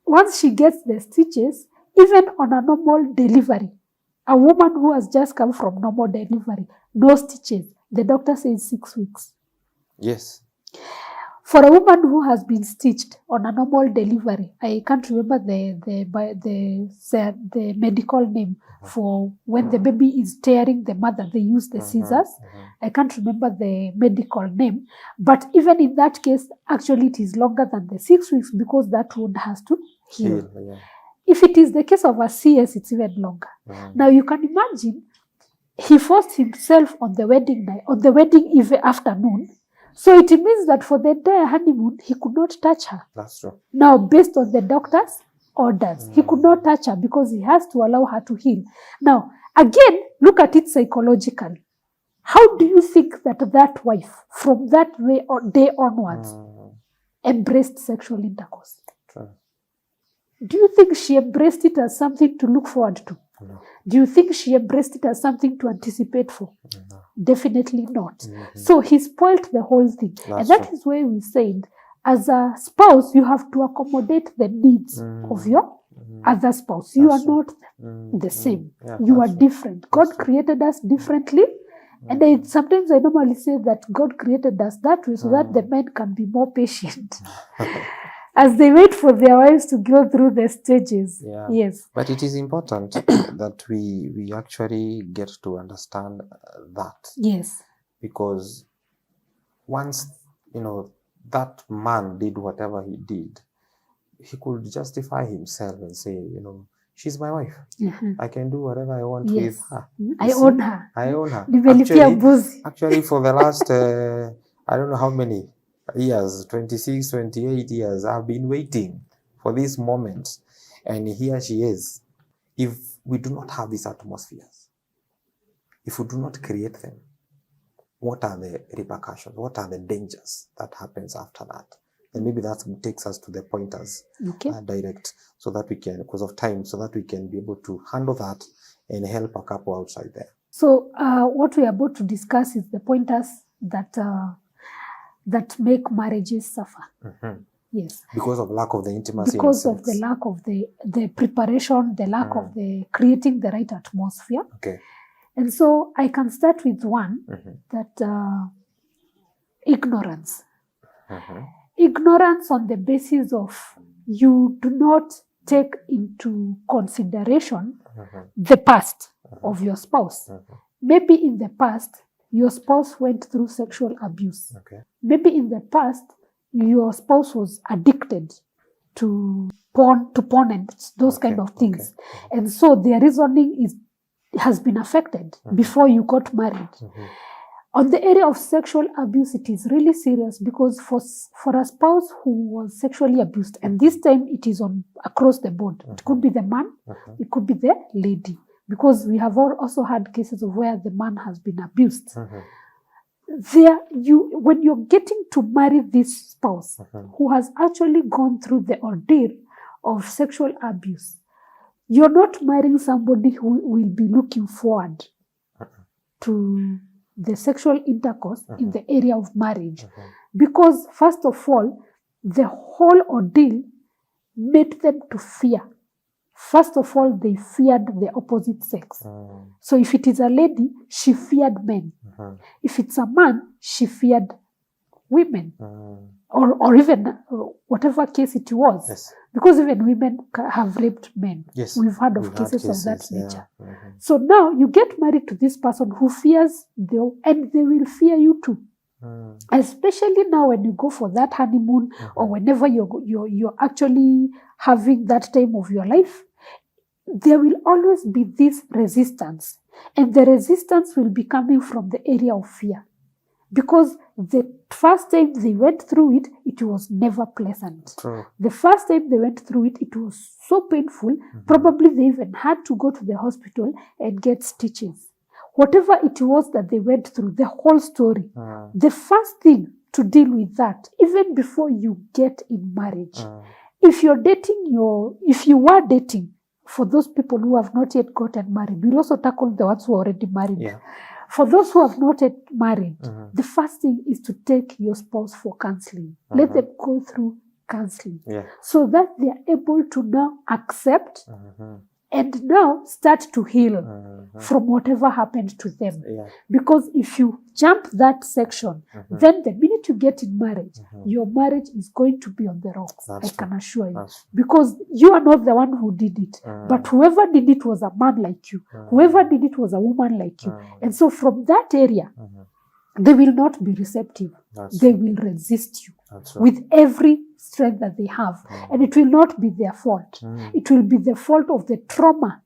S2: Once she gets the stitches, even on a normal delivery, a woman who has just come from normal delivery, no stitches, the doctor says 6 weeks.
S1: Yes.
S2: For a woman who has been stitched on a normal delivery, I can't remember the medical name for when the baby is tearing the mother, they use the scissors. I can't remember the medical name, but even in that case, actually it is longer than the 6 weeks because that wound has to heal.
S1: Yeah.
S2: If it is the case of a CS, it's even longer. Now you can imagine, he forced himself on the wedding night, on the wedding eve afternoon. So it means that for the entire honeymoon, he could not touch her.
S1: That's true.
S2: Now, based on the doctor's orders, he could not touch her because he has to allow her to heal. Now, again, look at it psychologically. How do you think that wife, from that day onwards, embraced sexual intercourse?
S1: True.
S2: Do you think she embraced it as something to look forward to?
S1: No.
S2: Do you think she embraced it as something to anticipate for?
S1: No.
S2: Definitely not. So he spoiled the whole thing.
S1: That's
S2: and that
S1: true.
S2: is why we said, as a spouse, you have to accommodate the needs of your other spouse. You
S1: That's
S2: are
S1: true.
S2: not the same.
S1: Yeah,
S2: You are
S1: that's true.
S2: different. God created us differently. And sometimes I normally say that God created us that way so that the men can be more patient as they wait for their wives to go through the stages.
S1: Yeah.
S2: Yes.
S1: But it is important that we actually get to understand that.
S2: Yes.
S1: Because once, that man did whatever he did, he could justify himself and say, she's my wife. I can do whatever I want with her.
S2: I own her.
S1: I own her.
S2: Actually,
S1: for the last, I don't know how many years, 26, 28 years, I've been waiting for this moment. And here she is. If we do not have these atmospheres, if we do not create them, what are the repercussions? What are the dangers that happens after that? And maybe that takes us to the pointers direct, so that we can, because of time, so that we can be able to handle that and help a couple outside there.
S2: So what we are about to discuss is the pointers that make marriages suffer. Yes.
S1: Because of lack of the intimacy.
S2: Because of the lack of the preparation, the lack of the creating the right atmosphere.
S1: Okay.
S2: And so I can start with one that ignorance. Ignorance on the basis of you do not take into consideration the past of your spouse. Maybe in the past, your spouse went through sexual abuse.
S1: Okay.
S2: Maybe in the past, your spouse was addicted to porn and those kind of things. And so their reasoning has been affected before you got married. On the area of sexual abuse, it is really serious because for a spouse who was sexually abused, and this time it is across the board. It could be the man, it could be the lady, because we have also had cases of where the man has been abused. When you're getting to marry this spouse who has actually gone through the ordeal of sexual abuse, you're not marrying somebody who will be looking forward to the sexual intercourse in the area of marriage. Because first of all, the whole ordeal made them to fear. First of all, they feared the opposite sex. So if it is a lady, she feared men. If it's a man, she feared women. Or even whatever case it was.
S1: Yes.
S2: Because even women have raped men.
S1: Yes.
S2: We've heard of cases of that nature.
S1: Yeah.
S2: So now you get married to this person who fears them, and they will fear you too. Especially now when you go for that honeymoon or whenever you're actually having that time of your life, there will always be this resistance. And the resistance will be coming from the area of fear. because the first time they went through it, it was never pleasant.
S1: True.
S2: The first time they went through it, it was so painful. Probably they even had to go to the hospital and get stitches. Whatever it was that they went through, the whole story, the first thing to deal with that, even before you get in marriage, if you were dating, for those people who have not yet gotten married, we'll also tackle the ones who are already married.
S1: Yeah.
S2: For those who have not yet married, the first thing is to take your spouse for counseling. Let them go through counseling so that they are able to now accept and now start to heal from whatever happened to them.
S1: Yeah.
S2: Because if you jump that section, then the minute you get in marriage, your marriage is going to be on the rocks. I can assure you. Because you are not the one who did it. But whoever did it was a man like you. Whoever did it was a woman like you. And so from that area, they will not be receptive. They will resist you with every strength that they have. And it will not be their fault. It will be the fault of the trauma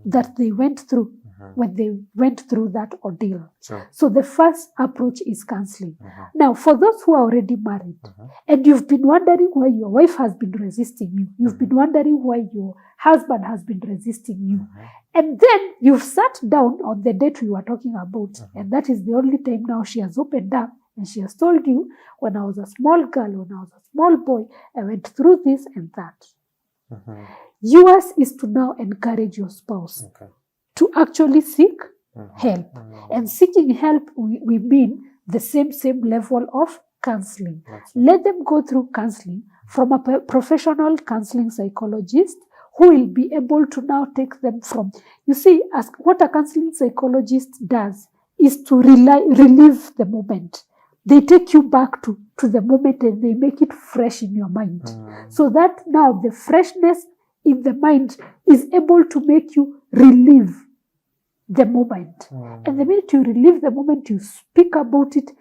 S2: that they went through when they went through that ordeal. So the first approach is counseling. Now, for those who are already married, and you've been wondering why your wife has been resisting you, you've been wondering why your husband has been resisting you, and then you've sat down on the date we were talking about, and that is the only time now she has opened up, and she has told you, when I was a small girl, when I was a small boy, I went through this and that. Yours is to now encourage your spouse to actually seek help. And seeking help, we mean the same level of counseling. Let them go through counseling from a professional counseling psychologist who will be able to now take them from, you see, as what a counseling psychologist does is to relive the moment. They take you back to the moment and they make it fresh in your mind. So that now the freshness in the mind is able to make you relive the moment. And the minute you relive the moment, you speak about it,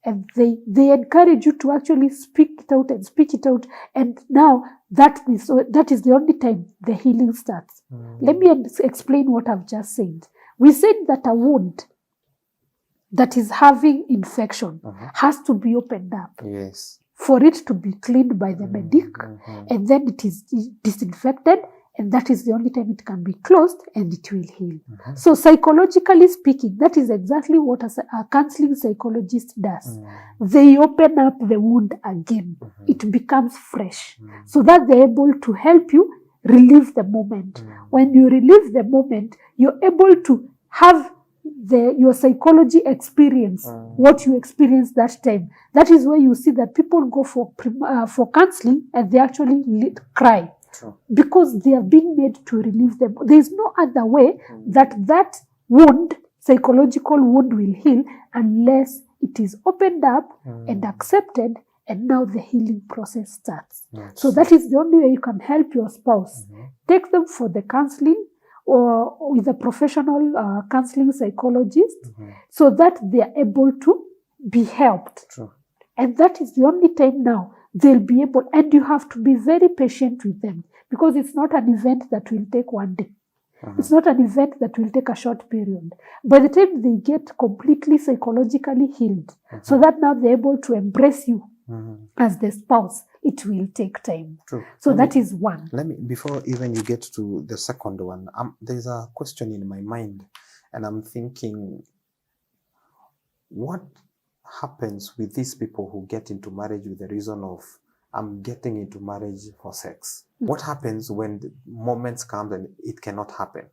S2: and they encourage you to actually speak it out and speak it out. And now that is the only time the healing starts. Let me explain what I've just said. We said that a wound that is having infection has to be opened up.
S1: Yes.
S2: For it to be cleaned by the medic, and then it is disinfected, and that is the only time it can be closed and it will heal. So psychologically speaking, that is exactly what a counseling psychologist does. They open up the wound again. It becomes fresh so that they're able to help you relive the moment. When you relive the moment, you're able to have your psychology experience what you experienced that time. That is where you see that people go for counseling and they actually cry. Because they are being made to relieve them. There is no other way that wound, psychological wound, will heal unless it is opened up and accepted, and now the healing process starts. So that is the only way you can help your spouse. Take them for the counseling or with a professional counseling psychologist so that they are able to be helped. And that is the only time now they'll be able, and you have to be very patient with them because it's not an event that will take one day. It's not an event that will take a short period. By the time they get completely psychologically healed, so that now they're able to embrace you as the spouse, it will take time. So that is one.
S1: Let me, before even you get to the second one, there's a question in my mind, and I'm thinking, what happens with these people who get into marriage with the reason of, I'm getting into marriage for sex? What happens when the moments come and it cannot happen?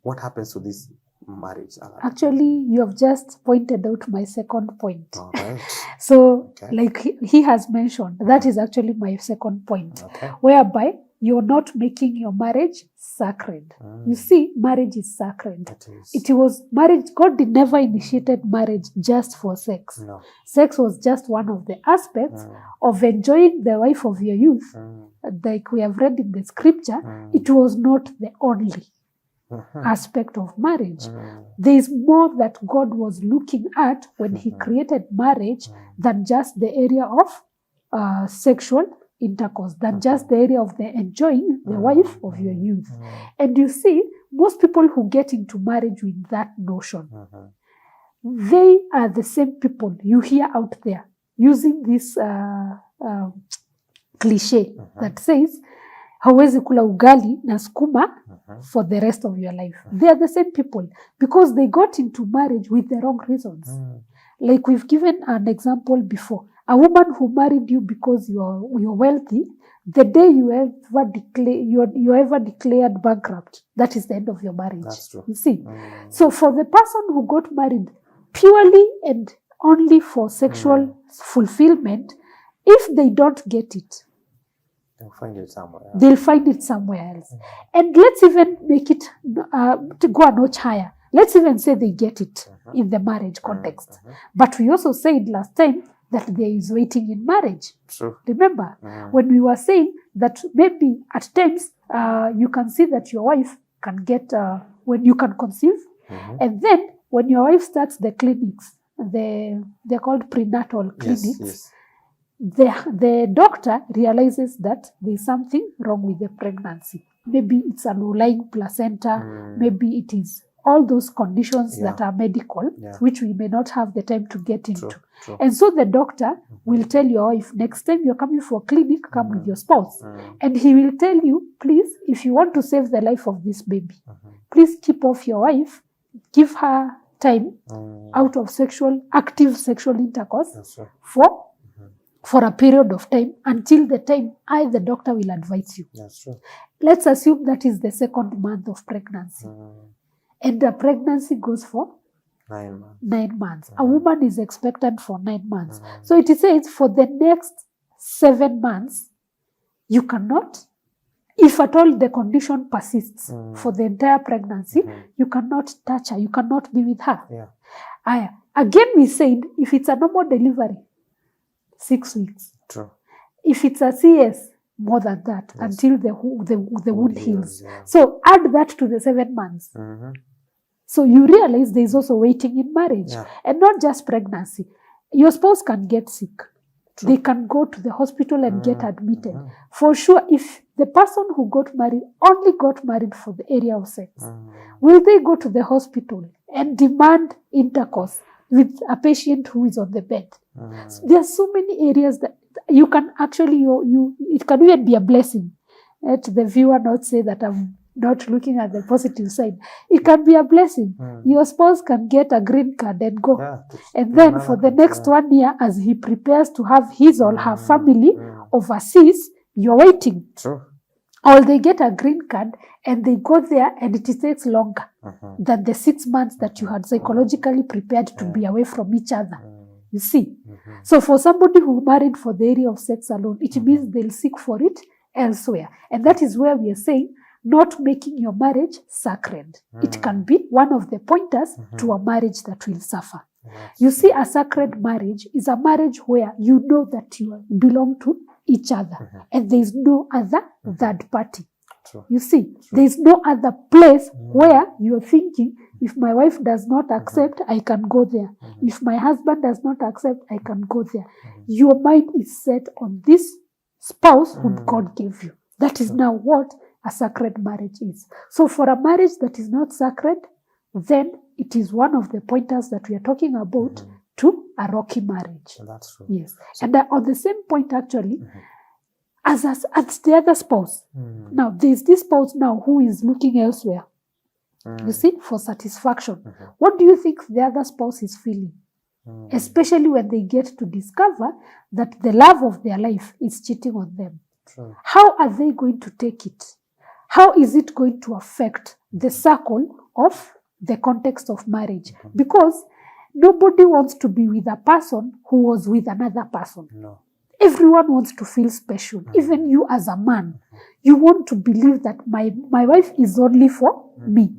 S1: What happens to this marriage?
S2: Actually, you have just pointed out my second point.
S1: Okay.
S2: So, like he has mentioned, that is actually my second point, whereby you're not making your marriage sacred. You see, marriage is sacred. It was marriage. God never initiated marriage just for sex.
S1: No.
S2: Sex was just one of the aspects of enjoying the wife of your youth. Like we have read in the scripture, it was not the only aspect of marriage. There is more that God was looking at when he created marriage than just the area of sexual intercourse, than just the area of the enjoying the wife of your youth. And you see, most people who get into marriage with that notion, they are the same people you hear out there using this cliche that says, hauwezi kula ugali na skuma for the rest of your life. They are the same people because they got into marriage with the wrong reasons. Like we've given an example before. A woman who married you because you're wealthy, the day you ever declared bankrupt, that is the end of your marriage.
S1: That's true.
S2: You see? So for the person who got married purely and only for sexual fulfillment, if they don't get it,
S1: they'll find it somewhere else.
S2: They'll find it somewhere else. And let's even make it to go a notch higher. Let's even say they get it in the marriage context. But we also said last time that there is waiting in marriage.
S1: True.
S2: Remember, when we were saying that maybe at times you can see that your wife can get, when you can conceive, and then when your wife starts the clinics, they're called prenatal clinics,
S1: yes.
S2: The doctor realizes that there's something wrong with the pregnancy. Maybe it's a low-lying placenta, maybe it is all those conditions that are medical, which we may not have the time to get into.
S1: True.
S2: And so the doctor will tell your wife, next time you're coming for a clinic, come with your spouse. And he will tell you, please, if you want to save the life of this baby, please keep off your wife, give her time out of active sexual intercourse for a period of time until the time the doctor will advise you.
S1: That's true.
S2: Let's assume that is the second month of pregnancy. And the pregnancy goes for
S1: 9 months.
S2: 9 months. A woman is expectant for 9 months. So it says for the next 7 months, you cannot, if at all the condition persists for the entire pregnancy, you cannot touch her, you cannot be with her. Again, we said, if it's a normal delivery, 6 weeks.
S1: True.
S2: If it's a CS, more than that, until the wound heals. So add that to the 7 months. So you realize there's also waiting in marriage. And not just pregnancy. Your spouse can get sick. True. They can go to the hospital and get admitted. For sure, if the person who got married only got married for the area of sex, will they go to the hospital and demand intercourse with a patient who is on the bed? So there are so many areas that you can actually, it can even be a blessing. Let the viewer not say that I'm not looking at the positive side. It can be a blessing. Your spouse can get a green card and go. And then for the next 1 year, as he prepares to have his or her family overseas, you're waiting.
S1: True.
S2: Or they get a green card and they go there and it takes longer than the 6 months that you had psychologically prepared to be away from each other. You see? So for somebody who married for the area of sex alone, it means they'll seek for it elsewhere. And that is where we are saying, not making your marriage sacred. It can be one of the pointers to a marriage that will suffer. You see, a sacred marriage is a marriage where you know that you belong to each other and there is no other third party.
S1: True.
S2: You see, there is no other place where you're thinking, if my wife does not accept, I can go there. If my husband does not accept, I can go there. Your mind is set on this spouse whom God gave you. That is now what a sacred marriage is. So for a marriage that is not sacred, then it is one of the pointers that we are talking about to a rocky marriage.
S1: That's true.
S2: Yes. So, and on the same point actually, as the other spouse, now there's this spouse now who is looking elsewhere, you see, for satisfaction. What do you think the other spouse is feeling? Especially when they get to discover that the love of their life is cheating on them.
S1: True.
S2: How are they going to take it? How is it going to affect the circle of the context of marriage? Because nobody wants to be with a person who was with another person.
S1: No.
S2: Everyone wants to feel special. Even you as a man, you want to believe that my wife is only for me.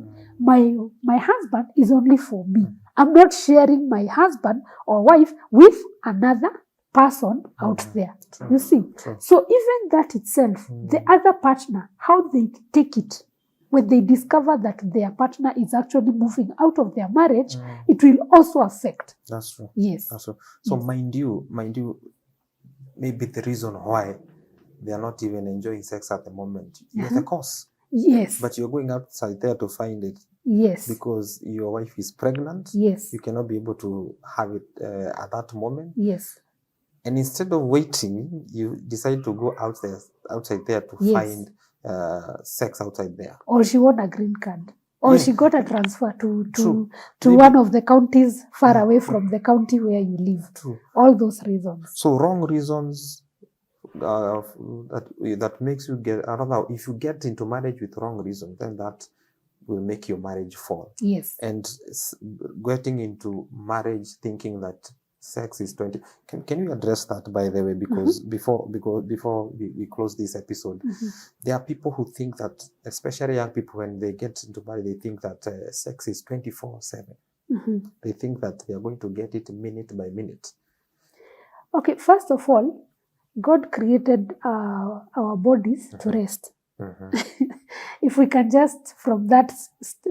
S2: My husband is only for me. I'm not sharing my husband or wife with another person out there.
S1: True.
S2: You see?
S1: True.
S2: So even that itself, the other partner, how they take it, when they discover that their partner is actually moving out of their marriage, it will also affect.
S1: That's true.
S2: Yes.
S1: That's true. So mind you, maybe the reason why they are not even enjoying sex at the moment, you're the cause.
S2: Yes.
S1: But you're going outside there to find it.
S2: Yes.
S1: Because your wife is pregnant.
S2: Yes.
S1: You cannot be able to have it at that moment.
S2: Yes.
S1: And instead of waiting, you decide to go outside there to find sex outside there.
S2: Or she won a green card. Or she got a transfer to
S1: Maybe.
S2: one of the counties far away from the county where you live.
S1: True.
S2: All those reasons.
S1: So wrong reasons that makes you get another. If you get into marriage with wrong reasons, then that will make your marriage fall.
S2: Yes.
S1: And getting into marriage thinking that sex is 20. Can you address that, by the way? Because before we close this episode, there are people who think that, especially young people, when they get into marriage, they think that sex is 24/7. They think that they are going to get it minute by minute.
S2: Okay, first of all, God created our bodies to rest. If we can just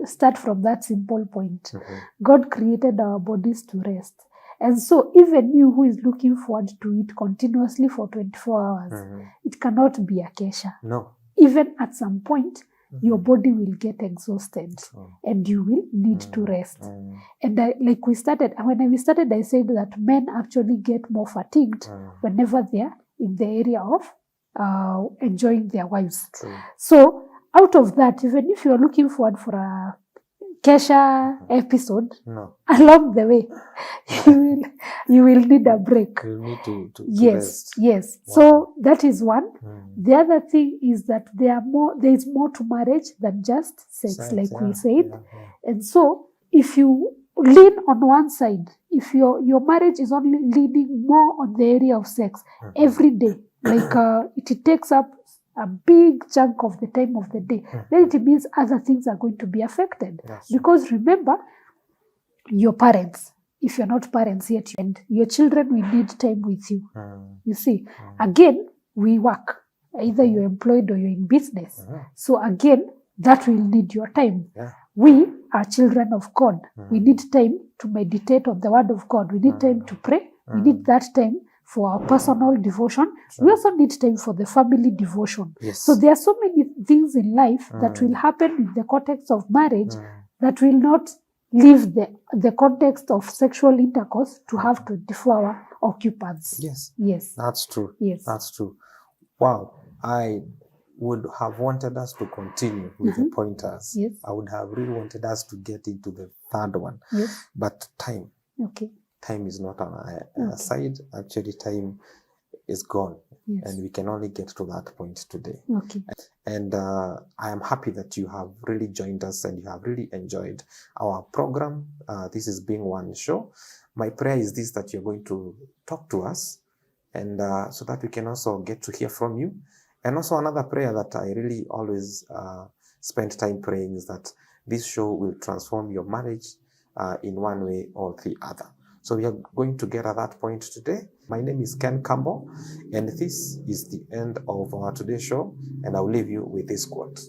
S2: start from that simple point, God created our bodies to rest. And so even you who is looking forward to it continuously for 24 hours, it cannot be a kesha.
S1: No.
S2: Even at some point, your body will get exhausted and you will need to rest. And when we started, I said that men actually get more fatigued whenever they are in the area of enjoying their wives.
S1: True.
S2: So out of that, even if you're looking forward for a kesha episode, along the way, you will need a break.
S1: You need to
S2: rest. Yes. Wow. So that is one. The other thing is that there is more to marriage than just sex, like we said. And so if you lean on one side, if your marriage is only leaning more on the area of sex every day, like it takes up a big chunk of the time of the day, then it means other things are going to be affected. Because remember, your parents, if you're not parents yet, and your children will need time with you. You see, again, we work. Either you're employed or you're in business. So again, that will need your time. We are children of God. We need time to meditate on the word of God. We need time to pray. We need that time for our personal devotion. We also need time for the family devotion. So there are so many things in life that will happen in the context of marriage that will not leave the context of sexual intercourse to have 24-hour occupants. Yes.
S1: That's true.
S2: Yes.
S1: That's true. Wow. I would have wanted us to continue with the pointers. I would have really wanted us to get into the third one. But time. Time is not on our side. Actually, time is gone. And we can only get to that point today. And I am happy that you have really joined us and you have really enjoyed our program. This is Being One Show. My prayer is this, that you're going to talk to us, and so that we can also get to hear from you. And also another prayer that I really always spend time praying is that this show will transform your marriage in one way or the other. So we are going to get at that point today. My name is Ken Campbell, and this is the end of our today's show, and I'll leave you with this quote.